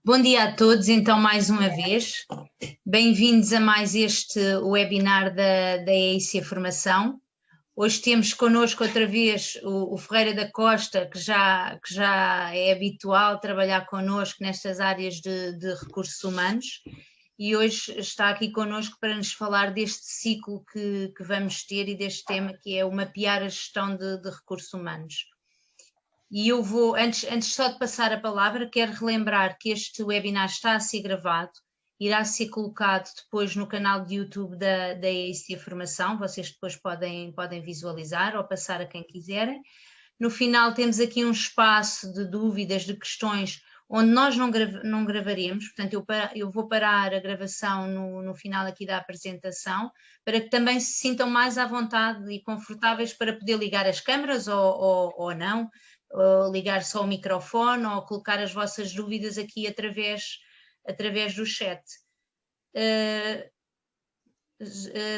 Bom dia a todos, então, mais uma vez. Bem-vindos a mais este webinar da EIC Formação. Hoje temos connosco outra vez o Ferreira da Costa, que já é habitual trabalhar connosco nestas áreas de recursos humanos, e hoje está aqui connosco para nos falar deste ciclo que vamos ter e deste tema que é o mapear a gestão de recursos humanos. E eu vou, antes só de passar a palavra, quero relembrar que este webinar está a ser gravado, irá ser colocado depois no canal de YouTube da EIC Formação, vocês depois podem visualizar ou passar a quem quiserem. No final temos aqui um espaço de dúvidas, de questões, onde nós não gravaremos, portanto eu vou parar a gravação no final aqui da apresentação, para que também se sintam mais à vontade e confortáveis para poder ligar as câmaras ou não, ou ligar só o microfone ou colocar as vossas dúvidas aqui através do chat.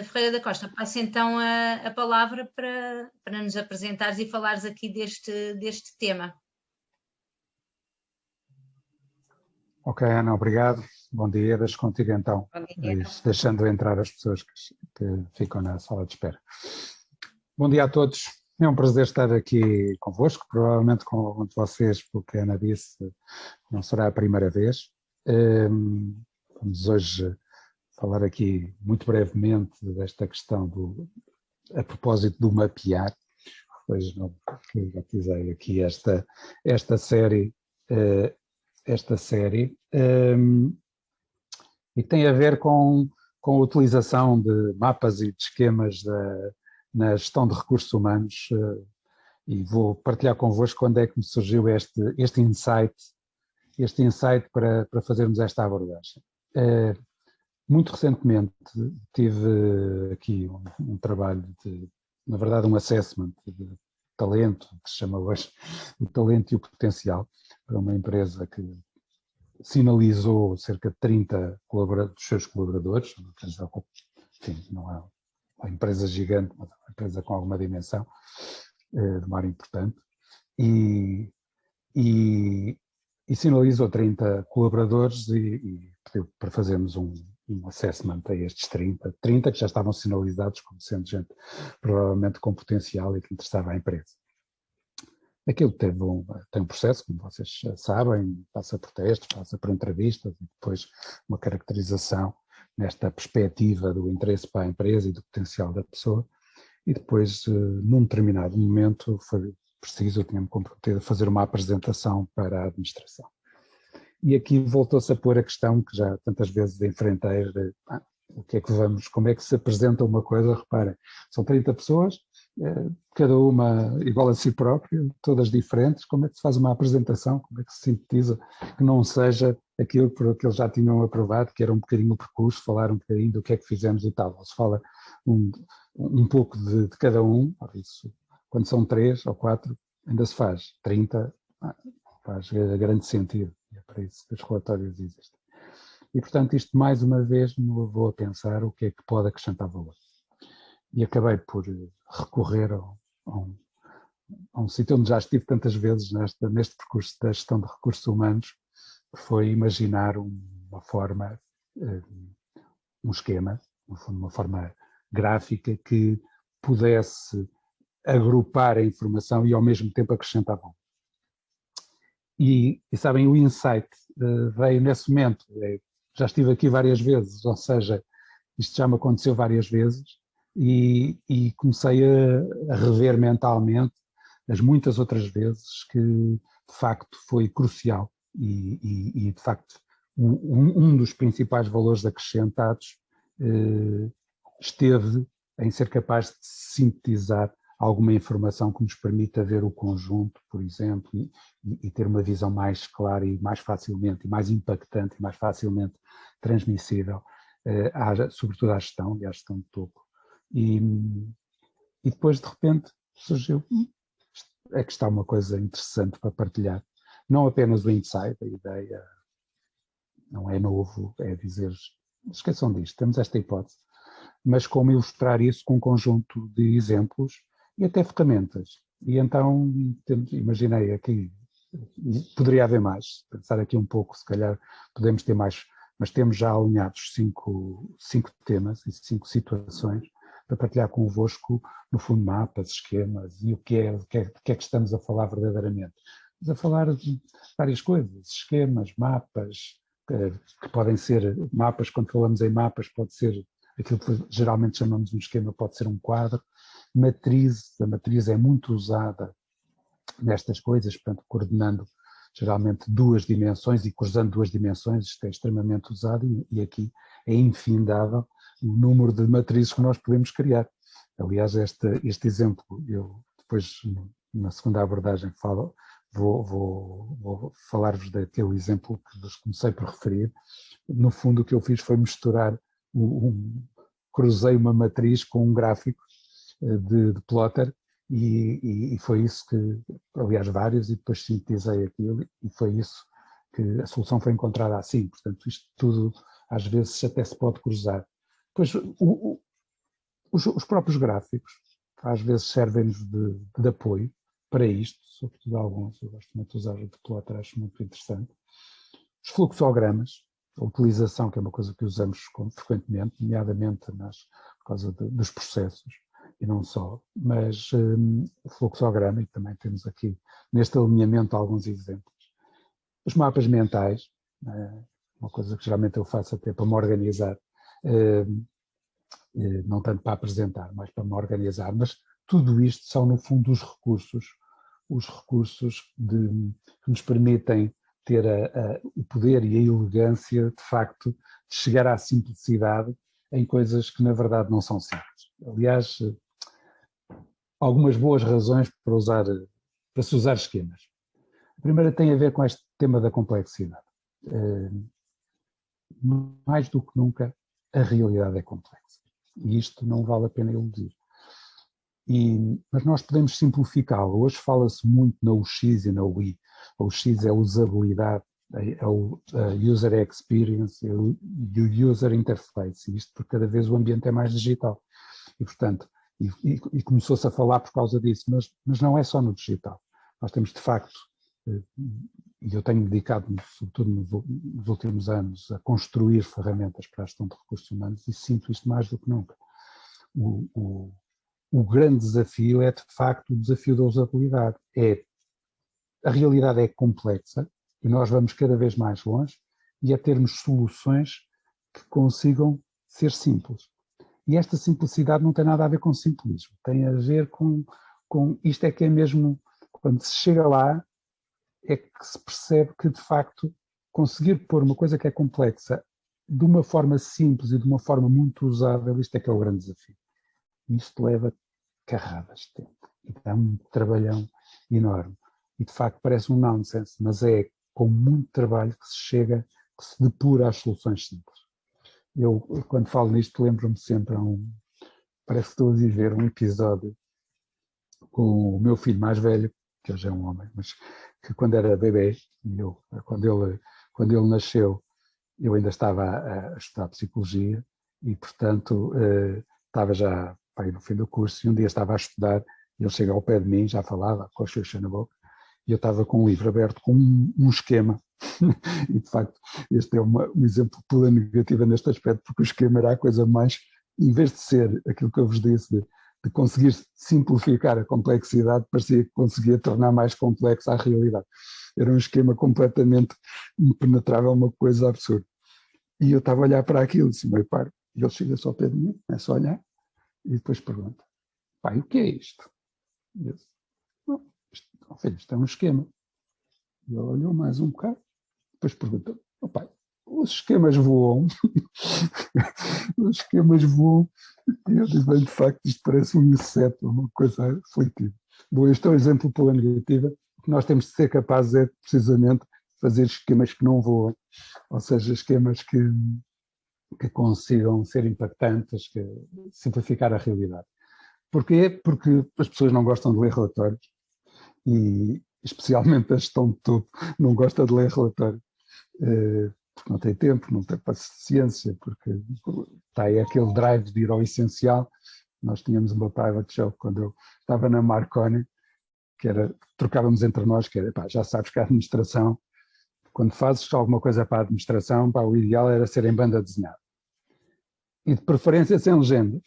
Ferreira da Costa, passo então a palavra para nos apresentares e falares aqui deste tema. Ok, Ana, obrigado. Bom dia, deixo contigo então, deixando entrar as pessoas que ficam na sala de espera. Bom dia a todos, é um prazer estar aqui convosco, provavelmente com algum de vocês, porque a Ana disse, não será a primeira vez. Vamos hoje falar aqui muito brevemente desta questão a propósito do mapear, pois que batizei aqui esta série, e tem a ver com a utilização de mapas e de esquemas na gestão de recursos humanos, e vou partilhar convosco quando é que me surgiu este insight para fazermos esta abordagem. Muito recentemente tive aqui um trabalho na verdade um assessment de talento, que se chama hoje o talento e o potencial, para uma empresa que sinalizou cerca de 30 dos seus colaboradores, enfim, não é uma empresa gigante, mas uma empresa com alguma dimensão, de uma área importante, e sinalizou 30 colaboradores e pediu para fazermos um assessment a estes 30 que já estavam sinalizados como sendo gente provavelmente com potencial e que interessava à empresa. Aquilo tem um processo, como vocês sabem, passa por testes, passa por entrevistas e depois uma caracterização nesta perspectiva do interesse para a empresa e do potencial da pessoa, e depois, num determinado momento, foi preciso, eu tinha-me comprometido a fazer uma apresentação para a administração. E aqui voltou-se a pôr a questão que já tantas vezes enfrentei, como é que se apresenta uma coisa, reparem, são 30 pessoas, cada uma igual a si própria, todas diferentes, como é que se faz uma apresentação, como é que se sintetiza que não seja aquilo por que eles já tinham aprovado, que era um bocadinho o percurso, falar um bocadinho do que é que fizemos e tal, ou se fala um pouco de cada um, por isso, quando são 3 ou 4, ainda se faz, 30 faz grande sentido, e é para isso que os relatórios existem. E portanto isto mais uma vez me levou a pensar o que é que pode acrescentar valor. E acabei por recorrer a um sítio onde já estive tantas vezes neste percurso da gestão de recursos humanos, que foi imaginar uma forma, um esquema, uma forma gráfica que pudesse agrupar a informação e ao mesmo tempo acrescentar valor. E sabem, o insight veio nesse momento, já estive aqui várias vezes, ou seja, isto já me aconteceu várias vezes, e comecei a rever mentalmente as muitas outras vezes que de facto foi crucial e de facto um dos principais valores acrescentados esteve em ser capaz de sintetizar alguma informação que nos permita ver o conjunto, por exemplo, e ter uma visão mais clara e mais facilmente, e mais impactante e mais facilmente transmissível, sobretudo à gestão e à gestão de topo. E depois, de repente, surgiu, é que está uma coisa interessante para partilhar. Não apenas o insight, a ideia não é novo, é dizer, esqueçam disto, temos esta hipótese, mas como ilustrar isso com um conjunto de exemplos e até ferramentas. E então imaginei aqui Poderia haver mais, pensar aqui um pouco, se calhar podemos ter mais, mas temos já alinhados cinco temas e 5 situações para partilhar convosco, no fundo, mapas, esquemas e o que é que estamos a falar verdadeiramente. Estamos a falar de várias coisas, esquemas, mapas, que podem ser mapas, quando falamos em mapas, pode ser aquilo que geralmente chamamos de um esquema, pode ser um quadro. Matrizes, a matriz é muito usada nestas coisas, portanto, coordenando geralmente 2 dimensões e cruzando 2 dimensões, isto é extremamente usado e aqui é infindável o número de matrizes que nós podemos criar. Aliás, este exemplo, eu depois, na segunda abordagem, vou falar-vos daquele exemplo que vos comecei por referir. No fundo, o que eu fiz foi misturar, cruzei uma matriz com um gráfico de plotter, e foi isso que, aliás, vários, e depois sintetizei aquilo, e foi isso que a solução foi encontrada assim. Portanto, isto tudo, às vezes, até se pode cruzar. Depois, os próprios gráficos, às vezes, servem-nos de apoio para isto, sobretudo alguns, eu gosto muito de usar o de plotter, acho muito interessante. Os fluxogramas, a utilização, que é uma coisa que usamos frequentemente, nomeadamente por causa dos processos, e não só, mas o fluxograma, e também temos aqui neste alinhamento alguns exemplos. Os mapas mentais, uma coisa que geralmente eu faço até para me organizar, não tanto para apresentar, mas para me organizar, mas tudo isto são no fundo os recursos que nos permitem ter o poder e a elegância, de facto, de chegar à simplicidade em coisas que na verdade não são simples. Aliás, algumas boas razões para se usar esquemas. A primeira tem a ver com este tema da complexidade. Mais do que nunca, a realidade é complexa. E isto não vale a pena iludir. Mas nós podemos simplificá-lo. Hoje fala-se muito na UX e na UI. A UX é a usabilidade, é o user experience, é o user interface. E isto porque cada vez o ambiente é mais digital. E, portanto, e começou-se a falar por causa disso, mas não é só no digital. Nós temos, de facto, e eu tenho dedicado-me, sobretudo nos últimos anos, a construir ferramentas para a gestão de recursos humanos e sinto isto mais do que nunca. O grande desafio é, de facto, o desafio da usabilidade. A realidade é complexa e nós vamos cada vez mais longe e é termos soluções que consigam ser simples. E esta simplicidade não tem nada a ver com simplismo, tem a ver com isto é que é mesmo, quando se chega lá, é que se percebe que, de facto, conseguir pôr uma coisa que é complexa de uma forma simples e de uma forma muito usável, isto é que é o grande desafio. Isto leva carradas de tempo e dá um trabalhão enorme. E, de facto, parece um nonsense, mas é com muito trabalho que se chega, que se depura as soluções simples. Eu, quando falo nisto, lembro-me sempre parece que estou a viver um episódio com o meu filho mais velho, que hoje é um homem, mas que quando era bebê, quando ele nasceu, eu ainda estava a estudar psicologia e, portanto, estava já no fim do curso, e um dia estava a estudar, e ele chega ao pé de mim, já falava, com a xuxa na boca, e eu estava com um livro aberto com um esquema. E, de facto, este é um exemplo pela negativa neste aspecto, porque o esquema era a coisa mais, em vez de ser aquilo que eu vos disse, de conseguir simplificar a complexidade, parecia que conseguia tornar mais complexa a realidade. Era um esquema completamente impenetrável, uma coisa absurda. E eu estava a olhar para aquilo, assim, meio paro, e ele chega-se ao pé de mim, começa a olhar, e depois pergunta: pai, o que é isto? E eu disse: filho, isto é um esquema. E ele olhou mais um bocado, depois perguntou: pai, os esquemas voam. Os esquemas voam. E eu disse: bem, de facto, isto parece um inseto, uma coisa aflitiva. Bom, este é um exemplo pela negativa. O que nós temos de ser capazes é, precisamente, fazer esquemas que não voam, ou seja, esquemas que consigam ser impactantes, que simplificar a realidade. Porquê? Porque as pessoas não gostam de ler relatórios e, especialmente a gestão de tudo, não gosta de ler relatórios. Porque não tem tempo, não tem paciência, porque está aí aquele drive de ir ao essencial. Nós tínhamos uma private show quando eu estava na Marconi, que era, trocávamos entre nós, que era, pá, já sabes que a administração, quando fazes alguma coisa para a administração, pá, o ideal era ser em banda desenhada. E de preferência sem legendas,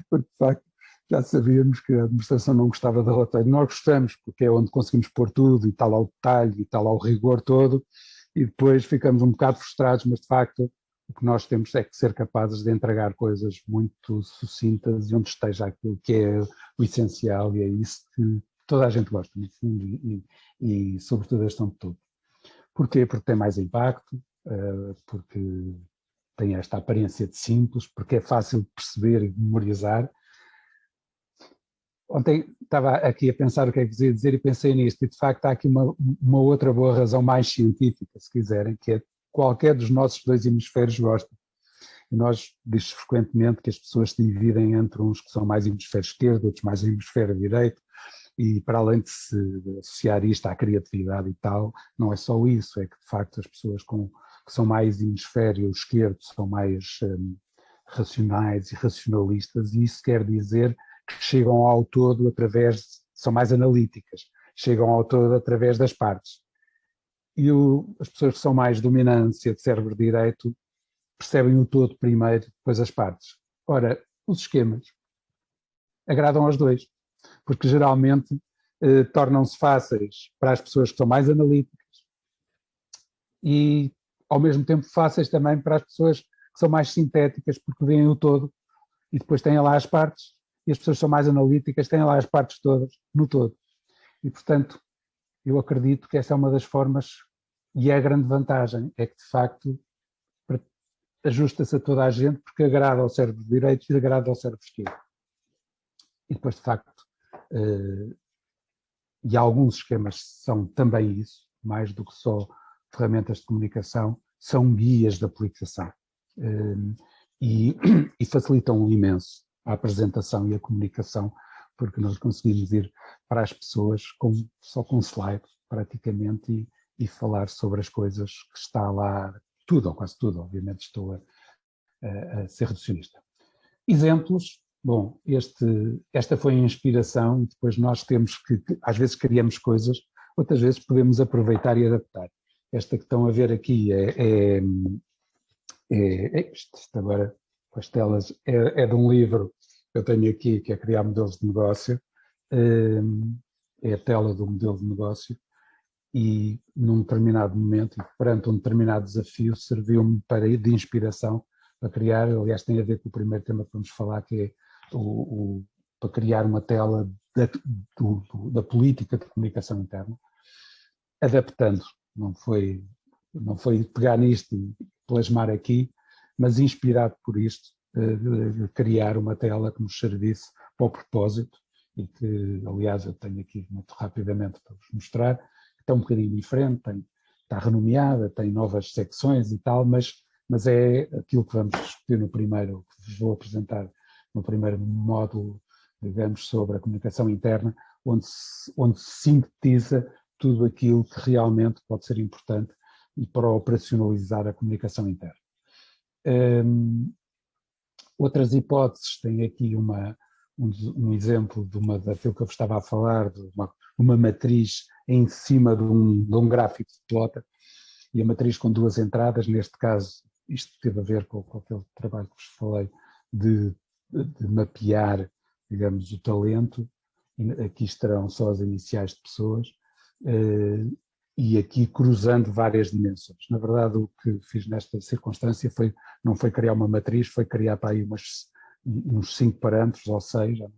porque de facto já sabíamos que a administração não gostava de relatório. Nós gostamos, porque é onde conseguimos pôr tudo, e está lá o detalhe, e está lá o rigor todo, e depois ficamos um bocado frustrados, mas de facto o que nós temos é que ser capazes de entregar coisas muito sucintas e onde esteja aquilo que é o essencial, e é isso que toda a gente gosta, no fundo, e sobretudo a gestão de tudo. Porquê? Porque tem mais impacto, porque tem esta aparência de simples, porque é fácil de perceber e de memorizar. Ontem estava aqui a pensar o que é que vos ia dizer e pensei nisto, e de facto há aqui uma outra boa razão mais científica, se quiserem, que é qualquer dos nossos dois hemisférios gosta. E nós dizemos frequentemente que as pessoas se dividem entre uns que são mais hemisfério esquerdo, outros mais hemisfério direito, e para além de se associar isto à criatividade e tal, não é só isso, é que de facto as pessoas que são mais hemisfério esquerdo são mais racionais e racionalistas, e isso quer dizer que chegam ao todo são mais analíticas, chegam ao todo através das partes. E as pessoas que são mais dominância de cérebro direito percebem o todo primeiro, depois as partes. Ora, os esquemas agradam aos dois, porque geralmente tornam-se fáceis para as pessoas que são mais analíticas e, ao mesmo tempo, fáceis também para as pessoas que são mais sintéticas, porque veem o todo e depois têm lá as partes, e as pessoas que são mais analíticas têm lá as partes todas, no todo. E, portanto, eu acredito que essa é uma das formas, e é a grande vantagem, é que, de facto, ajusta-se a toda a gente, porque agrada ao cérebro direito e agrada ao cérebro esquerdo. E depois, de facto, e alguns esquemas são também isso, mais do que só ferramentas de comunicação, são guias de aplicação e facilitam imenso a apresentação e a comunicação, porque nós conseguimos ir para as pessoas só com slide, praticamente, e falar sobre as coisas que está lá, tudo, ou quase tudo, obviamente estou a ser reducionista. Exemplos. Bom, esta foi a inspiração, e depois nós temos que, às vezes criamos coisas, outras vezes podemos aproveitar e adaptar. Esta que estão a ver aqui isto agora, com as telas, é de um livro que eu tenho aqui, que é Criar Modelos de Negócio, é a tela do modelo de negócio, e num determinado momento, e perante um determinado desafio, serviu-me de inspiração para criar, aliás tem a ver com o primeiro tema que vamos falar, que é para criar uma tela da política de comunicação interna, adaptando, não foi pegar nisto e plasmar aqui, mas inspirado por isto, criar uma tela que nos servisse para o propósito, e que, aliás, eu tenho aqui muito rapidamente para vos mostrar, que está um bocadinho diferente, está renomeada, tem novas secções e tal, mas é aquilo que vamos discutir no primeiro, que vos vou apresentar no primeiro módulo, digamos, sobre a comunicação interna, onde se sintetiza tudo aquilo que realmente pode ser importante e para operacionalizar a comunicação interna. Outras hipóteses, tem aqui um exemplo daquilo que eu estava a falar, de uma matriz em cima de um gráfico de plota, e a matriz com duas entradas, neste caso, isto teve a ver com aquele trabalho que vos falei, de mapear, digamos, o talento. Aqui estarão só as iniciais de pessoas, e aqui cruzando várias dimensões. Na verdade, o que fiz nesta circunstância não foi criar uma matriz, foi criar para aí uns 5 parâmetros, ou 6, não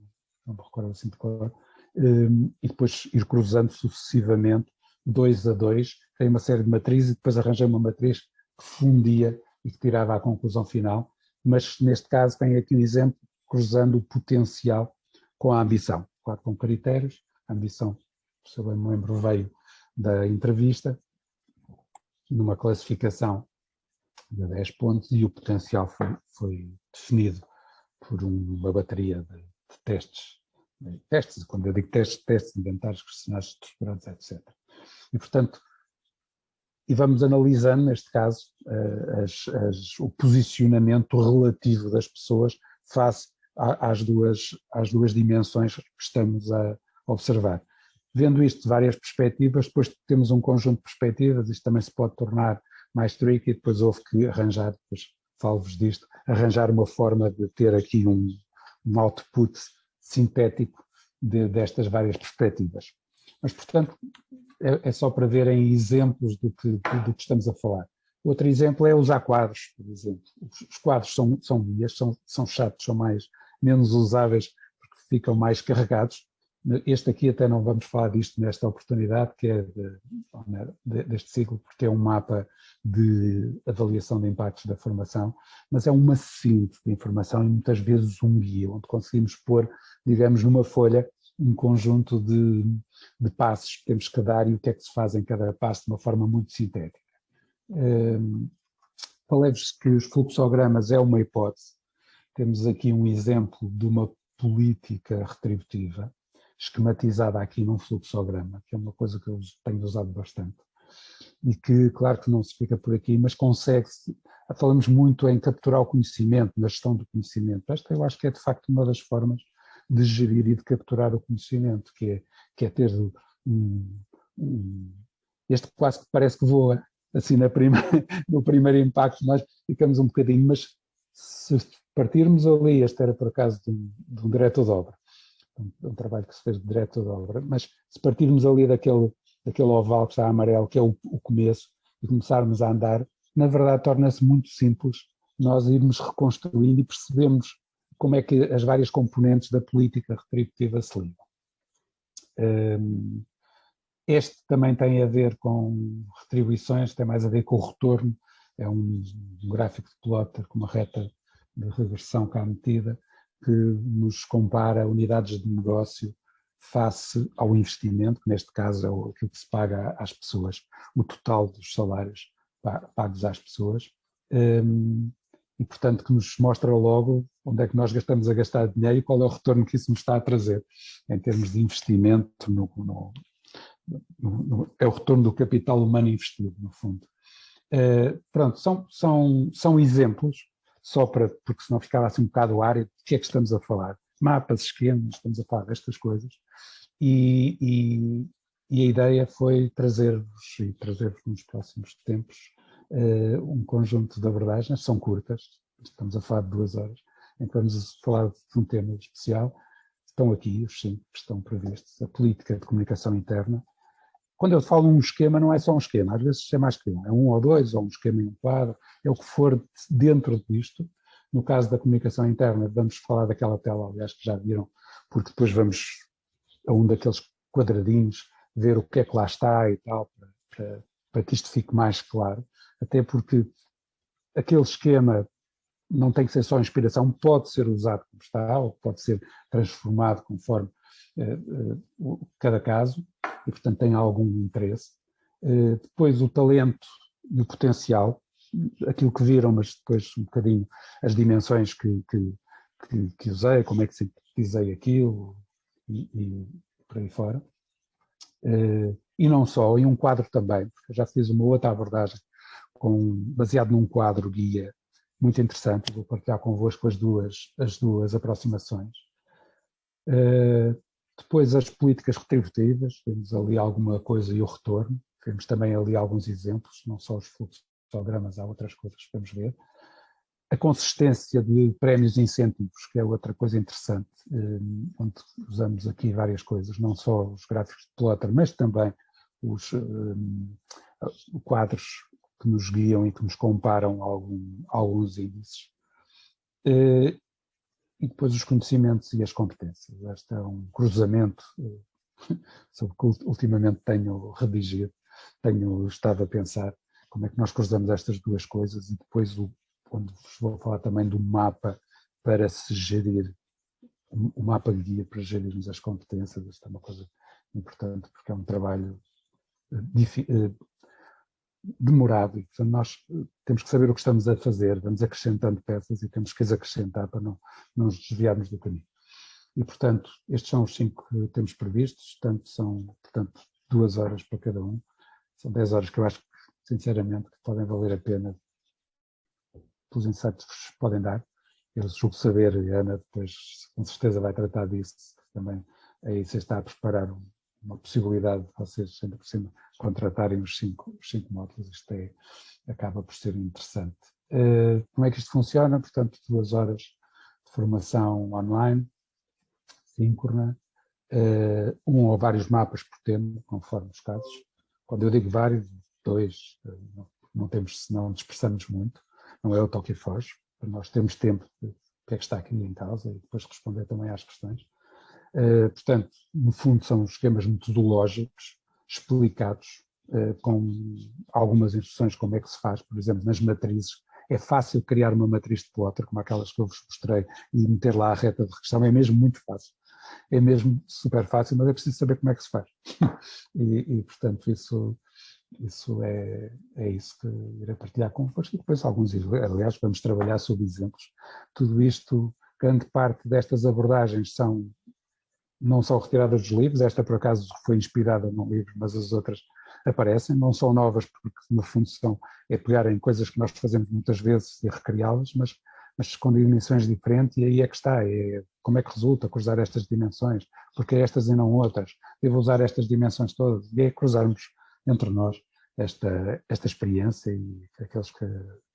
me recordo assim de cor, e depois ir cruzando sucessivamente, 2 a 2, criei uma série de matrizes e depois arranjei uma matriz que fundia e que tirava a conclusão final, mas neste caso tem aqui um exemplo cruzando o potencial com a ambição, claro, com critérios. A ambição, se eu bem me lembro, veio da entrevista, numa classificação de 10 pontos, e o potencial foi definido por uma bateria de testes, quando eu digo testes inventares, questionários estruturados, etc. E, portanto, vamos analisando, neste caso, o posicionamento relativo das pessoas face às duas dimensões que estamos a observar. vendo isto de várias perspectivas, depois temos um conjunto de perspectivas, isto também se pode tornar mais tricky, depois houve que arranjar, depois falo-vos disto, arranjar uma forma de ter aqui um output sintético destas várias perspectivas. Mas, portanto, é só para verem exemplos do que estamos a falar. Outro exemplo é usar quadros, por exemplo. Os quadros são guias, são chatos, são menos usáveis porque ficam mais carregados. Este aqui até não vamos falar disto nesta oportunidade, que é deste ciclo, porque é um mapa de avaliação de impactos da formação, mas é uma síntese de informação e muitas vezes um guia, onde conseguimos pôr, digamos, numa folha um conjunto de passos que temos que dar e o que é que se faz em cada passo de uma forma muito sintética. Falei-vos que os fluxogramas é uma hipótese. Temos aqui um exemplo de uma política retributiva, esquematizada aqui num fluxograma, que é uma coisa que eu tenho usado bastante. E que, claro que não se fica por aqui, mas consegue-se, falamos muito em capturar o conhecimento, na gestão do conhecimento. Esta eu acho que é de facto uma das formas de gerir e de capturar o conhecimento, que é ter este quase que parece que voa, assim no primeiro impacto nós ficamos um bocadinho, mas se partirmos ali, este era por acaso de um diretor de obra, um trabalho que se fez de diretor de obra, mas se partirmos ali daquele oval que está amarelo, que é o começo, e começarmos a andar, na verdade torna-se muito simples nós irmos reconstruindo e percebemos como é que as várias componentes da política retributiva se ligam. Este também tem a ver com retribuições, tem mais a ver com o retorno, é um gráfico de plotter com uma reta de reversão cá metida, que nos compara unidades de negócio face ao investimento, que neste caso é aquilo que se paga às pessoas, o total dos salários pagos às pessoas, e portanto que nos mostra logo onde é que nós gastamos a gastar dinheiro e qual é o retorno que isso nos está a trazer, em termos de investimento, é o retorno do capital humano investido, no fundo. Pronto, são exemplos, porque senão ficava assim um bocado árido, de que é que estamos a falar? Mapas, esquemas, estamos a falar destas coisas, e a ideia foi trazer-vos nos próximos tempos um conjunto de abordagens, são curtas, estamos a falar de 2 horas, em que vamos falar de um tema especial. Estão aqui os 5 que estão previstos, a política de comunicação interna. Quando eu falo um esquema, não é só um esquema, às vezes é mais que um, é 1 ou 2, ou um esquema em um quadro, é o que for dentro disto. No caso da comunicação interna, vamos falar daquela tela, aliás, que já viram, porque depois vamos a um daqueles quadradinhos, ver o que é que lá está e tal, para que isto fique mais claro, até porque aquele esquema não tem que ser só inspiração, pode ser usado como está, ou pode ser transformado conforme cada caso, e portanto tem algum interesse. Depois o talento e o potencial, aquilo que viram, mas depois um bocadinho as dimensões que usei, como é que sintetizei aquilo e por aí fora. E não só, e um quadro também, porque eu já fiz uma outra abordagem baseado num quadro guia muito interessante, vou partilhar convosco as duas aproximações. Depois as políticas retributivas, temos ali alguma coisa e o retorno, temos também ali alguns exemplos, não só os fluxogramas, há outras coisas que podemos ver. A consistência de prémios e incentivos, que é outra coisa interessante, onde usamos aqui várias coisas, não só os gráficos de plotter, mas também os quadros que nos guiam e que nos comparam alguns índices. E depois os conhecimentos e as competências. Este é um cruzamento sobre o que ultimamente tenho redigido, tenho estado a pensar como é que nós cruzamos estas duas coisas e depois onde vos vou falar também do mapa para se gerir, o mapa guia para gerirmos as competências. Isto é uma coisa importante porque é um trabalho demorado e portanto nós temos que saber o que estamos a fazer, vamos acrescentando peças e temos que as acrescentar para não nos desviarmos do caminho. E portanto estes são os 5 que temos previstos, são 2 horas para cada um, são 10 horas que eu acho que sinceramente que podem valer a pena pelos insights que vos podem dar. Eu julgo saber, e a Ana depois com certeza vai tratar disso também, aí você está a preparar uma possibilidade de vocês, ainda por cima, contratarem os cinco módulos. Isto acaba por ser interessante. Como é que isto funciona? Portanto, 2 horas de formação online, síncrona, um ou vários mapas por tema, conforme os casos. Quando eu digo vários, 2, não dispersamos muito, não é o toque e foge, para nós termos tempo de o que é que está aqui em causa e depois responder também às questões. Portanto, no fundo são esquemas metodológicos explicados com algumas instruções como é que se faz, por exemplo, nas matrizes. É fácil criar uma matriz de plotter, como aquelas que eu vos mostrei, e meter lá a reta de regressão, é mesmo muito fácil. É mesmo super fácil, mas é preciso saber como é que se faz. E portanto, isso é isso que irei partilhar convosco. E depois alguns, aliás, vamos trabalhar sobre exemplos. Tudo isto, grande parte destas abordagens não são retiradas dos livros, esta por acaso foi inspirada num livro, mas as outras aparecem, não são novas porque no fundo é pegar em coisas que nós fazemos muitas vezes e recriá-las, mas com dimensões diferentes, e aí é que está, como é que resulta cruzar estas dimensões, porque estas e não outras, devo usar estas dimensões todas, e é cruzarmos entre nós esta experiência, e aqueles que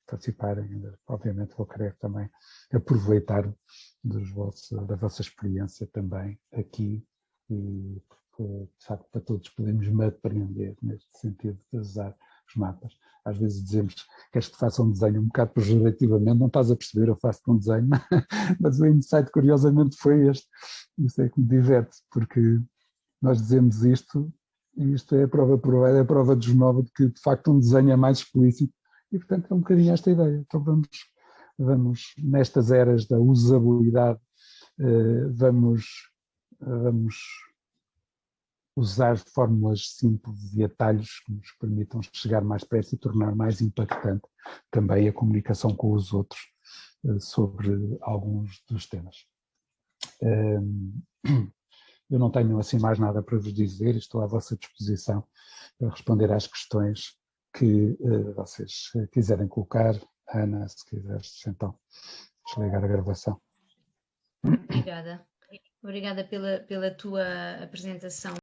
participarem, obviamente vou querer também aproveitar da vossa experiência também aqui, e porque, de facto, para todos podemos me aprender neste sentido de usar os mapas. Às vezes dizemos que queres que faça um desenho um bocado pejorativamente, não estás a perceber, eu faço um desenho, mas o insight curiosamente foi este. Isso é que me diverte, porque nós dizemos isto, e isto é a prova provada, é a prova desnova de que de facto um desenho é mais explícito, e portanto é um bocadinho esta ideia. Então vamos nestas eras da usabilidade, vamos usar fórmulas simples e atalhos que nos permitam chegar mais depressa e tornar mais impactante também a comunicação com os outros sobre alguns dos temas. Eu não tenho assim mais nada para vos dizer, estou à vossa disposição para responder às questões que vocês quiserem colocar. Ana, se quiseres então desligar a gravação. Obrigada. Obrigada pela tua apresentação.